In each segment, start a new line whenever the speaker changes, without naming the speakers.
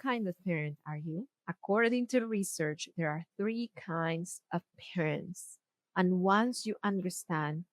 kind of parent are you? According to research, there are three kinds of parents. And once you understand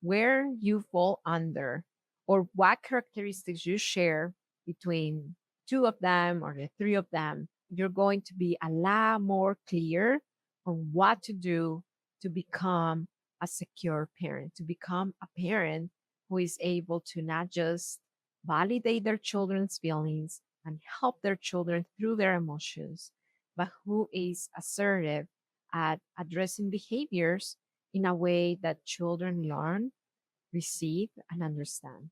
where you fall under or what characteristics you share between two of them or the three of them, you're going to be a lot more clear on what to do to become a secure parent, to become a parent who is able to not just validate their children's feelings and help their children through their emotions, but who is assertive at addressing behaviors in a way that children learn, receive, and understand.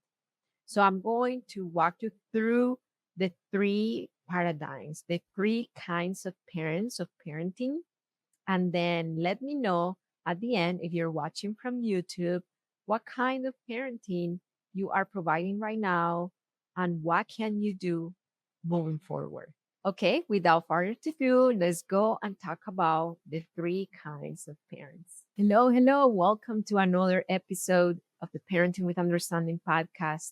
So I'm going to walk you through the three paradigms, the three kinds of parents of parenting, and then let me know at the end if you're watching from YouTube, what kind of parenting you are providing right now and what can you do moving forward. Okay, without further ado, let's go and talk about the three kinds of parents. Hello, hello. Welcome to another episode of the Parenting with Understanding podcast.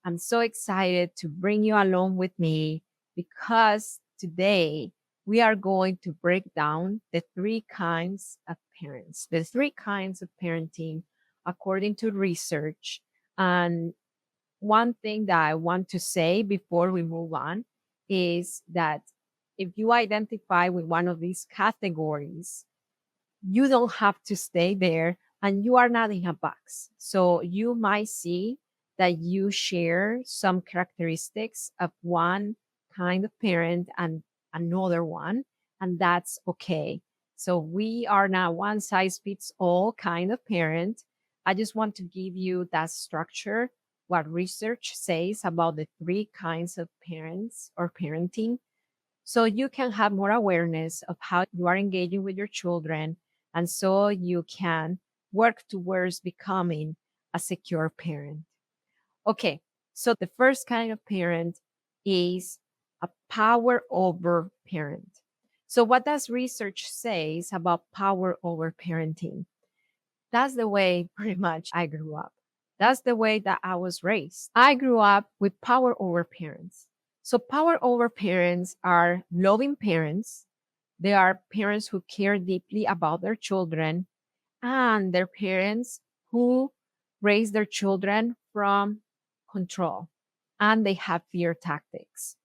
I'm so excited to bring you along with me because today we are going to break down the three kinds of parents, the three kinds of parenting according to research. And one thing that I want to say before we move on is that if you identify with one of these categories, you don't have to stay there and you are not in a box. So you might see that you share some characteristics of one kind of parent and another one, and that's okay. So we are not one size fits all kind of parent. I just want to give you that structure, what research says about the three kinds of parents or parenting, so you can have more awareness of how you are engaging with your children. And so you can work towards becoming a secure parent. Okay, so the first kind of parent is a power over parent. So what does research says about power over parenting? That's the way pretty much I grew up. That's the way that I was raised. I grew up with power over parents. So power over parents are loving parents. They are parents who care deeply about their children, and they're parents who raise their children from control, and they have fear tactics.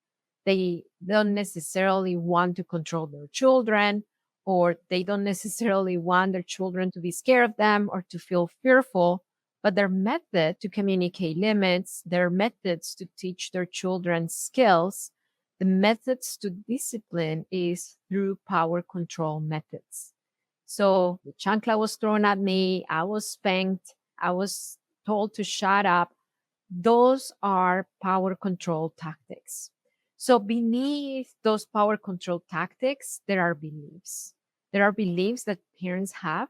They don't necessarily want to control their children, or they don't necessarily want their children to be scared of them or to feel fearful, but their method to communicate limits, their methods to teach their children skills, the methods to discipline is through power control methods. So the chancla was thrown at me, I was spanked, I was told to shut up. Those are power control tactics. So beneath those power control tactics, there are beliefs. There are beliefs that parents have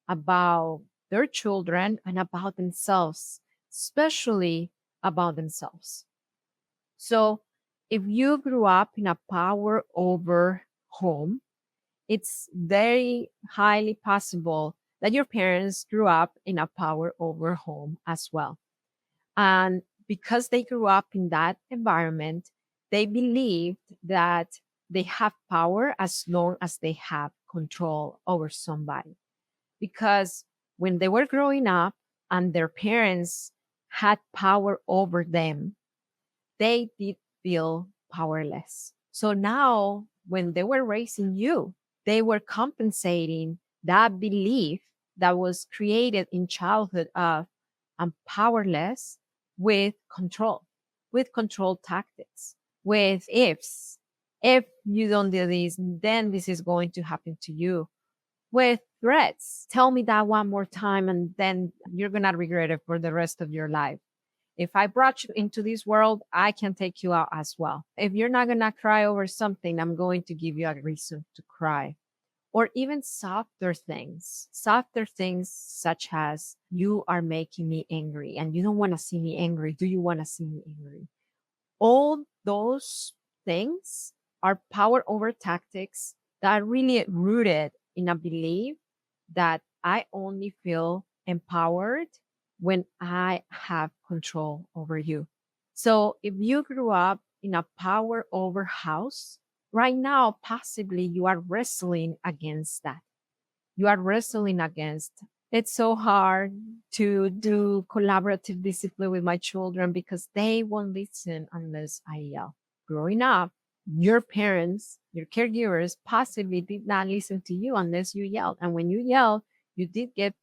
about their children and about themselves, especially about themselves. So if you grew up in a power over home, it's very highly possible that your parents grew up in a power over home as well. And because they grew up in that environment, they believed that they have power as long as they have control over somebody. Because when they were growing up and their parents had power over them, they did feel powerless. So now, when they were raising you, they were compensating that belief that was created in childhood of I'm powerless with control tactics, with ifs. If you don't do this, then this is going to happen to you. With threats, tell me that one more time, and then you're going to regret it for the rest of your life. If I brought you into this world, I can take you out as well. If you're not going to cry over something, I'm going to give you a reason to cry. Or even softer things such as, you are making me angry and you don't want to see me angry. Do you want to see me angry? All those things are power over tactics that are really rooted in a belief that I only feel empowered when I have control over you. So if you grew up in a power over house, Right now, possibly you are wrestling against that. You are wrestling against. It's so hard to do collaborative discipline with my children because they won't listen unless I yell. Growing up, your parents, your caregivers possibly did not listen to you unless you yelled. And when you yelled, you did get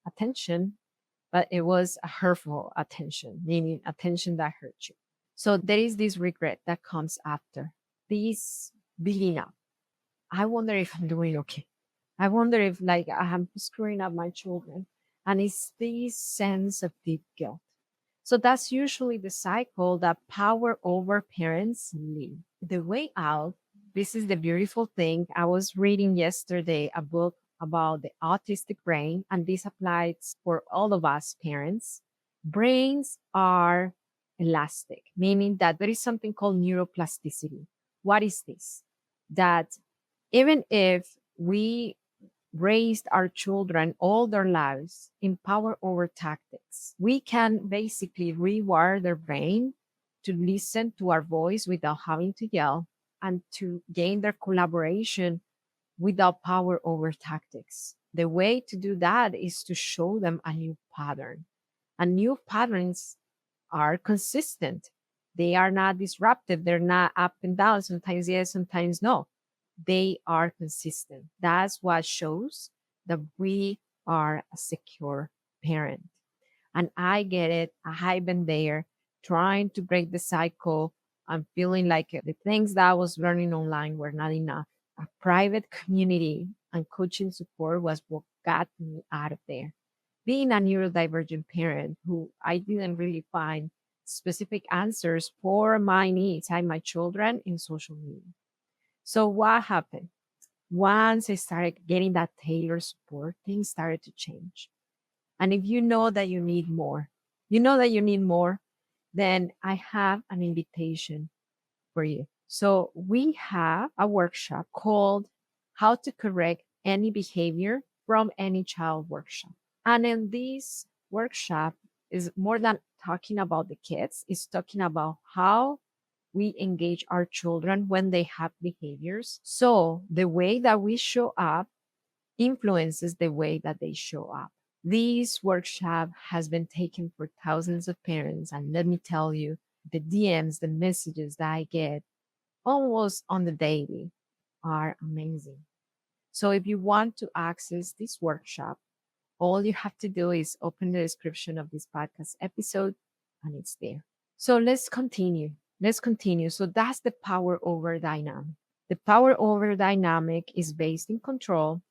attention, but it was a hurtful attention, meaning attention that hurt you. So there is this regret that comes after this beating up. I wonder if I'm doing okay. I wonder if like I'm screwing up my children. And it's this sense of deep guilt. So that's usually the cycle that power over parents lead. The way out, this is the beautiful thing. I was reading yesterday a book about the autistic brain, and this applies for all of us parents. Brains are elastic, meaning that there is something called neuroplasticity. What is this? That even if we raised our children all their lives in power over tactics, we can basically rewire their brain to listen to our voice without having to yell and to gain their collaboration without power over tactics. The way to do that is to show them a new pattern. And new patterns are consistent. They are not disruptive. They're not up and down. Sometimes yes, sometimes no. They are consistent. That's what shows that we are a secure parent. And I get it. I've been there trying to break the cycle. I'm feeling like the things that I was learning online were not enough. A private community and coaching support was what got me out of there. Being a neurodivergent parent who I didn't really find specific answers for my needs and my children in social media. So what happened? Once I started getting that tailored support, things started to change. And if you know that you need more, you know that you need more, then I have an invitation for you. So we have a workshop called How to Correct Any Behavior from Any Child Workshop. And in this workshop is more than talking about the kids, it's talking about how we engage our children when they have behaviors. So the way that we show up influences the way that they show up. This workshop has been taken for thousands of parents. And let me tell you, the DMs, the messages that I get almost on the daily are amazing. So if you want to access this workshop, all you have to do is open the description of this podcast episode and it's there. So let's continue. Let's continue. So that's the power over dynamic. The power over dynamic is based in control.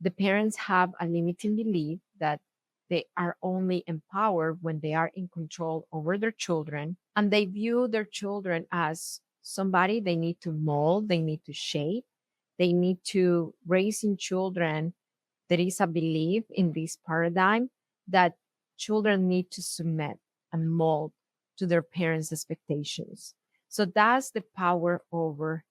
The parents have a limiting belief that they are only empowered when they are in control over their children, and they view their children as somebody they need to mold, they need to shape, they need to raise in children. There is a belief in this paradigm that children need to submit and mold to their parents' expectations. So that's the power over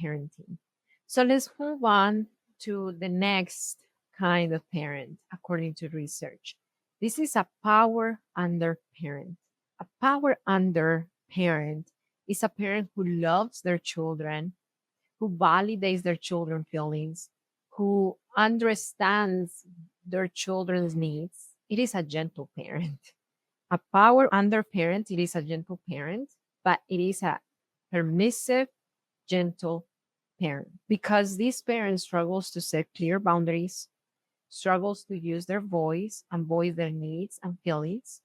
parenting. So let's move on to the next kind of parent, according to research. This is a power under parent. A power under parent is a parent who loves their children, who validates their children's feelings, who understands their children's needs. It is a gentle parent. A power under parent, it is a gentle parent, but it is a permissive, gentle parent because this parent struggles to set clear boundaries, struggles to use their voice and voice their needs and feelings.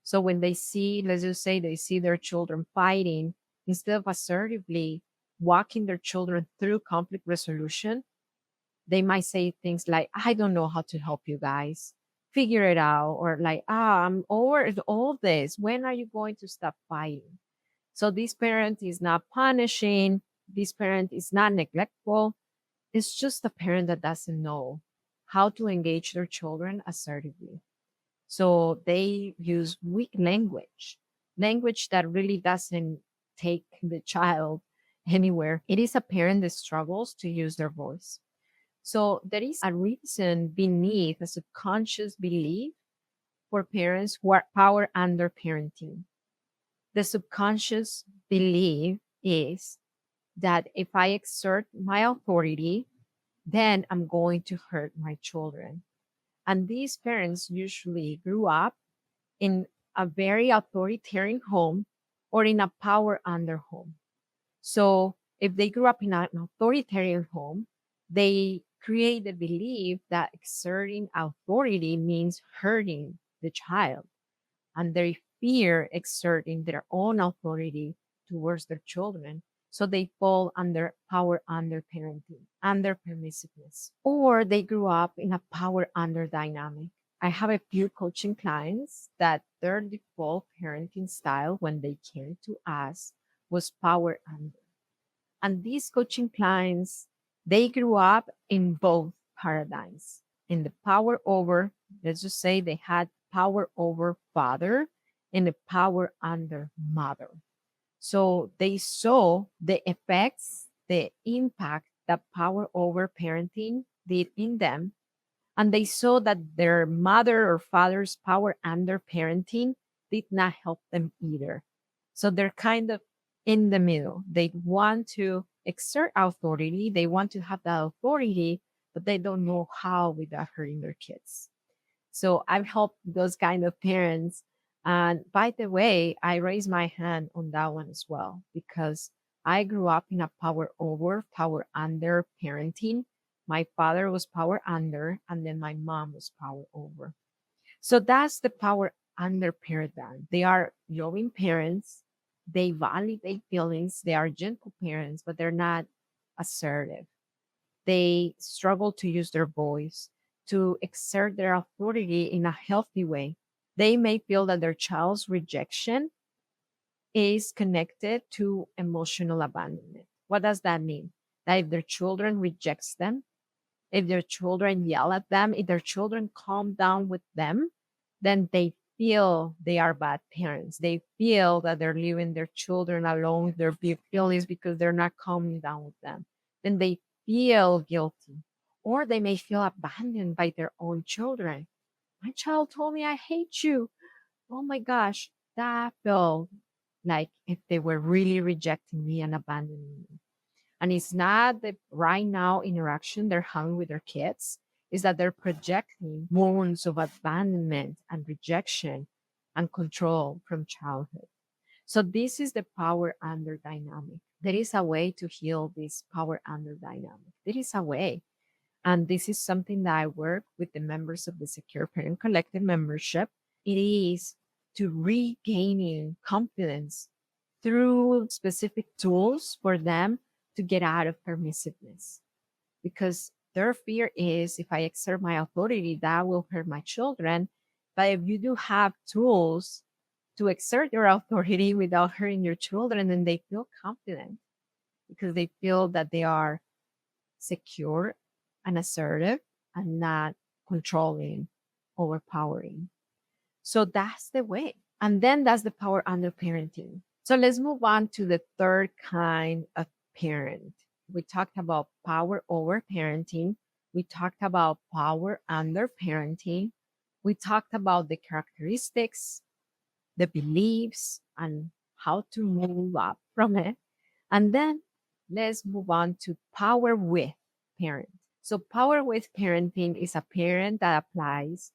So when they see, let's just say they see their children fighting, instead of assertively walking their children through conflict resolution, they might say things like, I don't know how to help you guys. Figure it out. Or like, I'm over all this. When are you going to stop fighting? So this parent is not punishing. This parent is not neglectful. It's just a parent that doesn't know how to engage their children assertively. So they use weak language, language that really doesn't take the child anywhere. It is a parent that struggles to use their voice. So there is a reason beneath a subconscious belief for parents who are power under parenting. The subconscious belief is that if I exert my authority, then I'm going to hurt my children. And these parents usually grew up in a very authoritarian home or in a power under home. So if they grew up in an authoritarian home, they create the belief that exerting authority means hurting the child, and they fear exerting their own authority towards their children. So they fall under power under parenting, under permissiveness, or they grew up in a power under dynamic. I have a few coaching clients that their default parenting style when they came to us was power under. And these coaching clients, they grew up in both paradigms. In the power over, let's just say they had power over father and the power under mother. So they saw the effects, the impact that power over parenting did in them. And they saw that their mother or father's power under parenting did not help them either. So they're kind of in the middle. They want to exert authority, they want to have that authority, but they don't know how without hurting their kids. So I've helped those kind of parents. And by the way, I raise my hand on that one as well, because I grew up in a power over, power under parenting. My father was power under, and then my mom was power over. So that's the power under paradigm. They are loving parents. They validate feelings. They are gentle parents, but they're not assertive. They struggle to use their voice, to exert their authority in a healthy way. They may feel that their child's rejection is connected to emotional abandonment. What does that mean? That if their children rejects them, if their children yell at them, if their children calm down with them, then they feel they are bad parents. They feel that they're leaving their children alone with their big feelings because they're not calming down with them. Then they feel guilty. Or they may feel abandoned by their own children. My child told me, I hate you. Oh my gosh, that felt like if they were really rejecting me and abandoning me. And it's not the right now interaction they're having with their kids, is that they're projecting wounds of abandonment and rejection and control from childhood. So this is the power under dynamic. There is a way to heal this power under dynamic. There is a way. And this is something that I work with the members of the Secure Parent Collective membership. It is to regaining confidence through specific tools for them to get out of permissiveness. Because their fear is if I exert my authority, that will hurt my children. But if you do have tools to exert your authority without hurting your children, then they feel confident because they feel that they are secure and assertive and not controlling, overpowering. So that's the way. And then that's the power under parenting. So let's move on to the third kind of parent. We talked about power over parenting. We talked about power under parenting. We talked about the characteristics, the beliefs, and how to move up from it. And then let's move on to power with parent. So, power with parenting is a parent that applies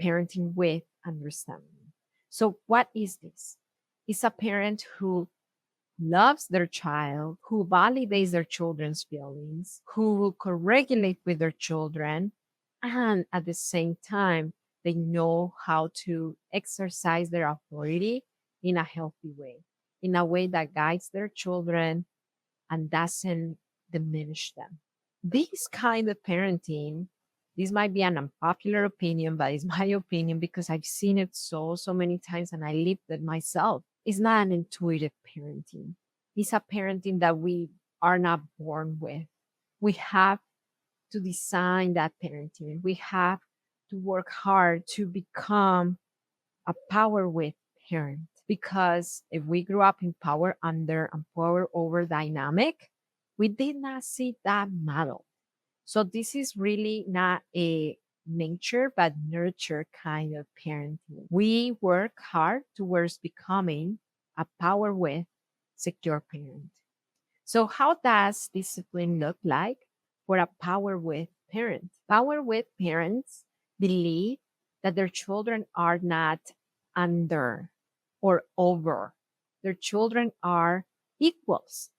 parenting with understanding. So, what is this? It's a parent who loves their child, who validates their children's feelings, who will co-regulate with their children, and at the same time, they know how to exercise their authority in a healthy way, in a way that guides their children and doesn't diminish them. This kind of parenting, this might be an unpopular opinion, but it's my opinion because I've seen it so many times and I lived it myself. It's not an intuitive parenting. It's a parenting that we are not born with. We have to design that parenting. We have to work hard to become a power with parent. Because if we grew up in power under and power over dynamic, we did not see that model. So this is really not a nature but nurture kind of parenting. We work hard towards becoming a power with secure parent. So, how does discipline look like for a power with parent? Power with parents believe that their children are not under or over, their children are equals.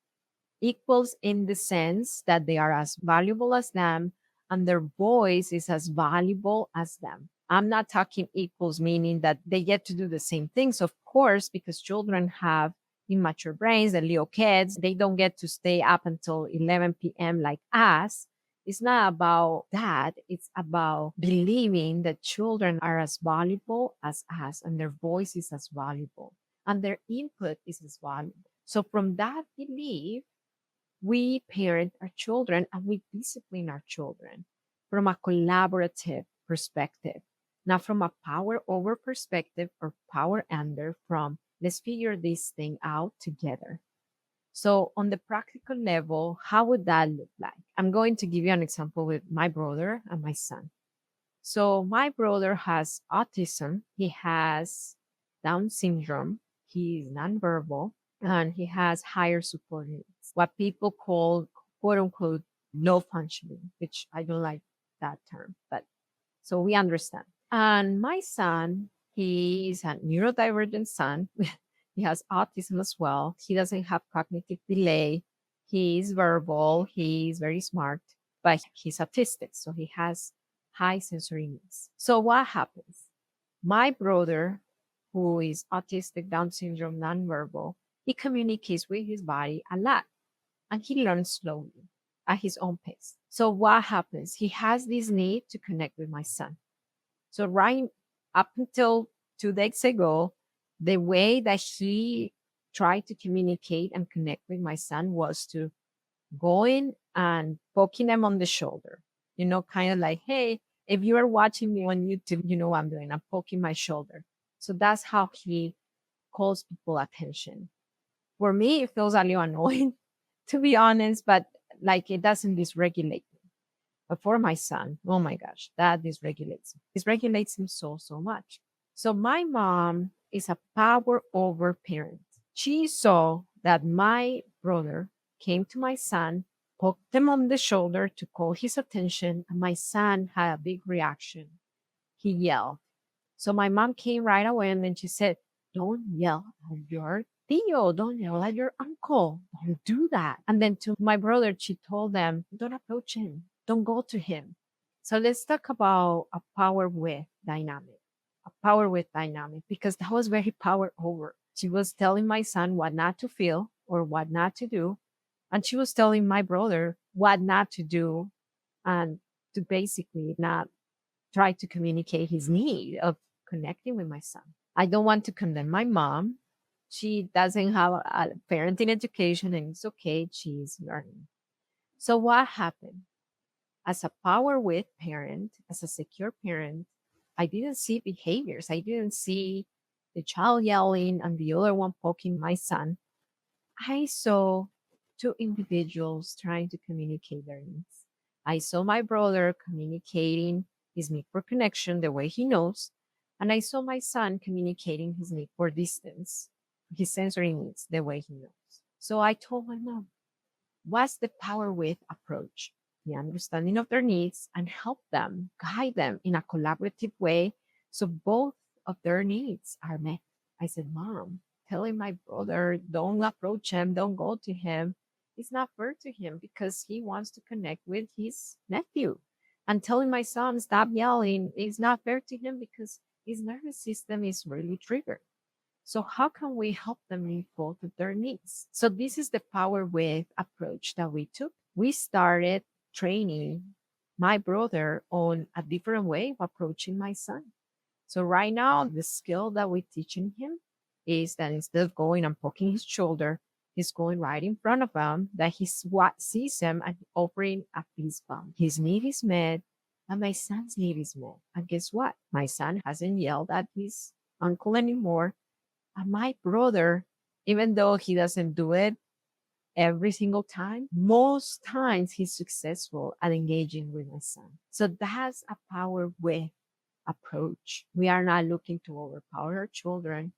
Equals in the sense that they are as valuable as them and their voice is as valuable as them. I'm not talking equals, meaning that they get to do the same things, of course, because children have immature brains, the little kids, they don't get to stay up until 11 p.m. like us. It's not about that. It's about believing that children are as valuable as us and their voice is as valuable and their input is as valuable. So, from that belief, we parent our children and we discipline our children from a collaborative perspective, not from a power over perspective or power under, from let's figure this thing out together. So, on the practical level, how would that look like? I'm going to give you an example with my brother and my son. So, my brother has autism, he has Down syndrome, he is nonverbal, and he has higher support needs, what people call quote unquote low functioning, which I don't like that term, but so we understand. And my son, he is a neurodivergent son. He has autism as well. He doesn't have cognitive delay. He is verbal. He is very smart, but he's autistic. So he has high sensory needs. So what happens? My brother, who is autistic, Down syndrome, nonverbal, he communicates with his body a lot and he learns slowly at his own pace. So what happens? He has this need to connect with my son. So right up until 2 days ago, the way that he tried to communicate and connect with my son was to go in and poking him on the shoulder, kind of like, hey, if you are watching me on YouTube, you know what I'm doing. I'm poking my shoulder. So that's how he calls people attention. For me, it feels a little annoying, to be honest, but like it doesn't dysregulate me. But for my son, oh my gosh, that dysregulates him. Dysregulates him so, so much. So my mom is a power over parent. She saw that my brother came to my son, poked him on the shoulder to call his attention, and my son had a big reaction. He yelled. So my mom came right away and then she said, don't yell at your tío, don't yell at your uncle, don't do that. And then to my brother, she told them, don't approach him, don't go to him. So let's talk about a power with dynamic, because that was very power over. She was telling my son what not to feel or what not to do. And she was telling my brother what not to do and to basically not try to communicate his need of connecting with my son. I don't want to condemn my mom. She doesn't have a parenting education and it's okay. She's learning. So, what happened? As a power with parent, as a secure parent, I didn't see behaviors. I didn't see the child yelling and the other one poking my son. I saw two individuals trying to communicate their needs. I saw my brother communicating his need for connection the way he knows, and I saw my son communicating his need for distance, his sensory needs the way he knows. So I told my mom, what's the power with approach? The understanding of their needs and help them, guide them in a collaborative way so both of their needs are met. I said, Mom, telling my brother, don't approach him, don't go to him, it's not fair to him because he wants to connect with his nephew. And telling my son, stop yelling, is not fair to him because his nervous system is really triggered. So, how can we help them meet both of their needs? So, this is the power with approach that we took. We started training my brother on a different way of approaching my son. So, right now, the skill that we're teaching him is that instead of going and poking his shoulder, he's going right in front of him, that he sees him and offering a fist bump. His need is met, and my son's need is met. And guess what? My son hasn't yelled at his uncle anymore. And my brother, even though he doesn't do it every single time, most times he's successful at engaging with my son. So that's a power with approach. We are not looking to overpower our children,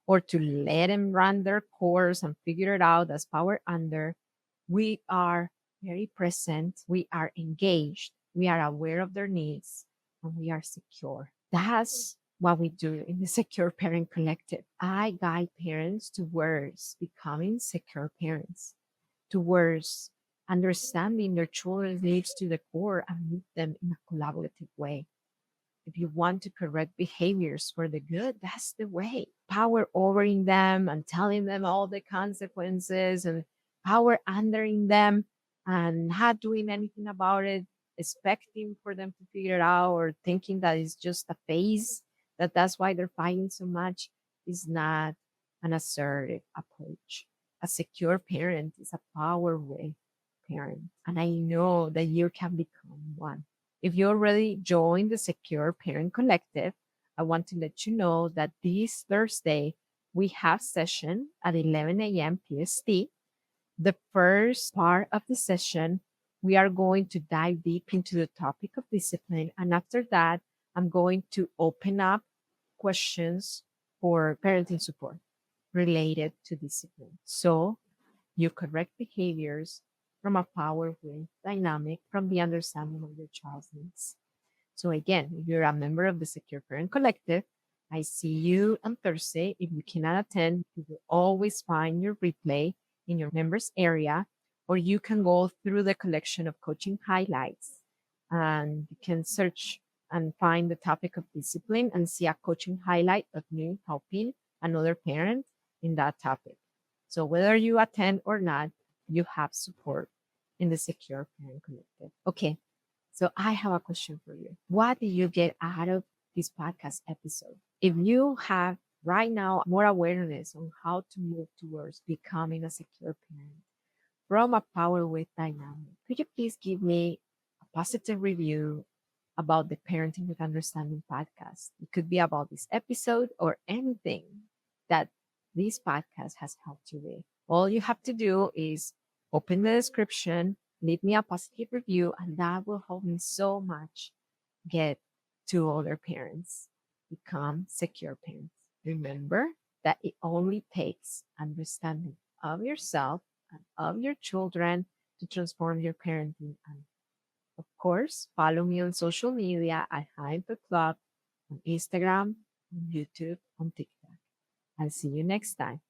or to let them run their course and figure it out as power under. We are very present, we are engaged, we are aware of their needs, and we are secure. That's what we do in the Secure Parent Collective. I guide parents towards becoming secure parents, towards understanding their children's needs to the core and meet them in a collaborative way. If you want to correct behaviors for the good, that's the way. Power overing them and telling them all the consequences and power undering them and not doing anything about it, expecting for them to figure it out or thinking that it's just a phase, that that's why they're fighting so much, is not an assertive approach. A secure parent is a power way parent. And I know that you can become one. If you already joined the Secure Parent Collective, I want to let you know that this Thursday we have session at 11 a.m. PST. The first part of the session, we are going to dive deep into the topic of discipline. And after that, I'm going to open up questions for parenting support related to discipline. So you correct behaviors from a power way dynamic from the understanding of your child's needs. So again, if you're a member of the Secure Parent Collective, I see you on Thursday. If you cannot attend, you will always find your replay in your members area, or you can go through the collection of coaching highlights and you can search and find the topic of discipline and see a coaching highlight of me helping another parent in that topic. So whether you attend or not, you have support in the Secure Parent Collective. Okay, so I have a question for you. What did you get out of this podcast episode? If you have right now more awareness on how to move towards becoming a secure parent from a power with dynamic, could you please give me a positive review about the Parenting with Understanding podcast? It could be about this episode or anything that this podcast has helped you with. All you have to do is open the description, leave me a positive review, and that will help me so much get to other parents, become secure parents. Remember that it only takes understanding of yourself and of your children to transform your parenting. And of course, follow me on social media at High the Club on Instagram, on YouTube, on TikTok. I'll see you next time.